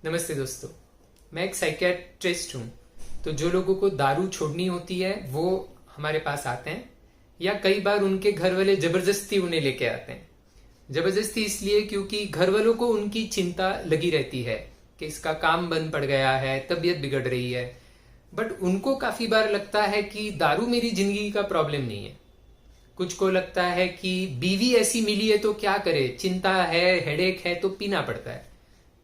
नमस्ते दोस्तों, मैं एक साइकियाट्रिस्ट हूँ। तो जो लोगों को दारू छोड़नी होती है वो हमारे पास आते हैं, या कई बार उनके घर वाले जबरदस्ती उन्हें लेके आते हैं। जबरदस्ती इसलिए क्योंकि घर वालों को उनकी चिंता लगी रहती है कि इसका काम बंद पड़ गया है, तबीयत बिगड़ रही है। बट उनको काफी बार लगता है कि दारू मेरी जिंदगी का प्रॉब्लम नहीं है। कुछ को लगता है कि बीवी ऐसी मिली है तो क्या करे, चिंता है, हेडेक है तो पीना पड़ता है।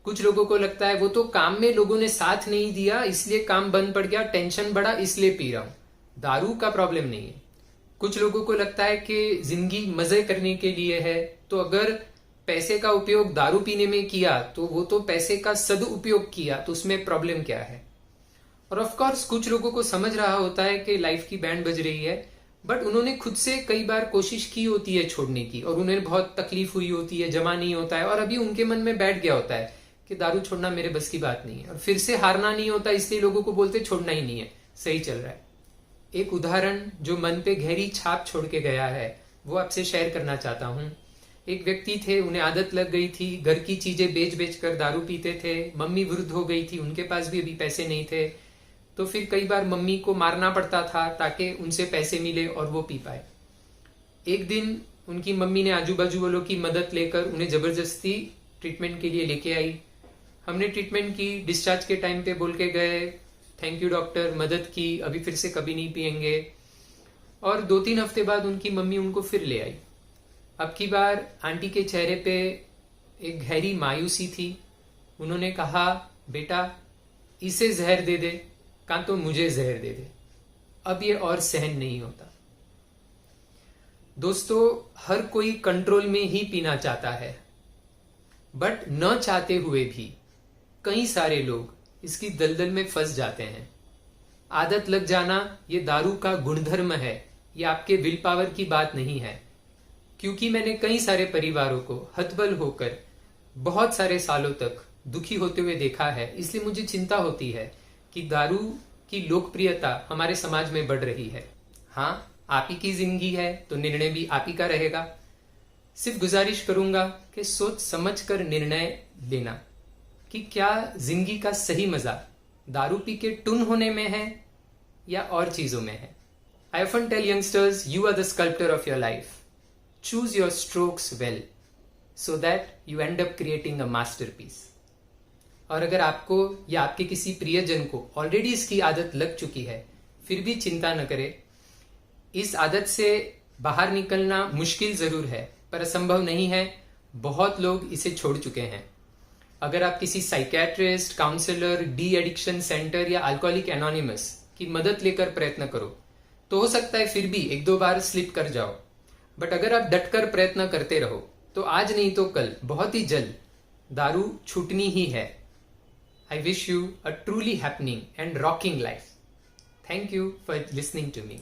कुछ लोगों को लगता है वो तो काम में लोगों ने साथ नहीं दिया इसलिए काम बंद पड़ गया, टेंशन बढ़ा इसलिए पी रहा हूं, दारू का प्रॉब्लम नहीं है। कुछ लोगों को लगता है कि जिंदगी मजे करने के लिए है, तो अगर पैसे का उपयोग दारू पीने में किया तो वो तो पैसे का सदुपयोग किया, तो उसमें प्रॉब्लम क्या है। और ऑफ कोर्स कुछ लोगों को समझ रहा होता है कि लाइफ की बैंड बज रही है, बट उन्होंने खुद से कई बार कोशिश की होती है छोड़ने की, और उन्हें बहुत तकलीफ हुई होती है, जमा नहीं होता है, और अभी उनके मन में बैठ गया होता है कि दारू छोड़ना मेरे बस की बात नहीं है, और फिर से हारना नहीं होता, इसलिए लोगों को बोलते छोड़ना ही नहीं है, सही चल रहा है। एक उदाहरण जो मन पे गहरी छाप छोड़ के गया है वो आपसे शेयर करना चाहता हूँ। एक व्यक्ति थे, उन्हें आदत लग गई थी, घर की चीजें बेच बेच कर दारू पीते थे। मम्मी वृद्ध हो गई थी, उनके पास भी अभी पैसे नहीं थे, तो फिर कई बार मम्मी को मारना पड़ता था ताकि उनसे पैसे मिले और वो पी पाए। एक दिन उनकी मम्मी ने आजू बाजू वालों की मदद लेकर उन्हें जबरदस्ती ट्रीटमेंट के लिए लेके आई। हमने ट्रीटमेंट की, डिस्चार्ज के टाइम पे बोल के गए, थैंक यू डॉक्टर, मदद की, अभी फिर से कभी नहीं पियेंगे। और 2-3 हफ्ते बाद उनकी मम्मी उनको फिर ले आई। अब की बार आंटी के चेहरे पे एक गहरी मायूसी थी। उन्होंने कहा, बेटा इसे जहर दे दे, का तो मुझे जहर दे दे, अब ये और सहन नहीं होता। दोस्तों, हर कोई कंट्रोल में ही पीना चाहता है, बट न चाहते हुए भी कई सारे लोग इसकी दलदल में फंस जाते हैं। आदत लग जाना ये दारू का गुणधर्म है, ये आपके विल पावर की बात नहीं है। क्योंकि मैंने कई सारे परिवारों को हतबल होकर बहुत सारे सालों तक दुखी होते हुए देखा है, इसलिए मुझे चिंता होती है कि दारू की लोकप्रियता हमारे समाज में बढ़ रही है। हाँ, आप ही की जिंदगी है तो निर्णय भी आप ही का रहेगा। सिर्फ गुजारिश करूंगा कि सोच समझ कर निर्णय लेना कि क्या जिंदगी का सही मजा दारू पी के टुन होने में है या और चीजों में है। I often tell youngsters, you are the sculptor of your life. Choose your strokes well so that you end up creating a masterpiece. और अगर आपको या आपके किसी प्रियजन को ऑलरेडी इसकी आदत लग चुकी है, फिर भी चिंता न करें। इस आदत से बाहर निकलना मुश्किल जरूर है, पर असंभव नहीं है। बहुत लोग इसे छोड़ चुके हैं। अगर आप किसी psychiatrist, counsellor, de addiction centre या अल्कोहलिक एनोनिमस की मदद लेकर प्रयत्न करो, तो हो सकता है फिर भी 1-2 बार स्लिप कर जाओ। बट अगर आप डटकर प्रयत्न करते रहो तो आज नहीं तो कल, बहुत ही जल्द दारू छूटनी ही है। I wish you a truly happening and rocking life. Thank you for listening to me.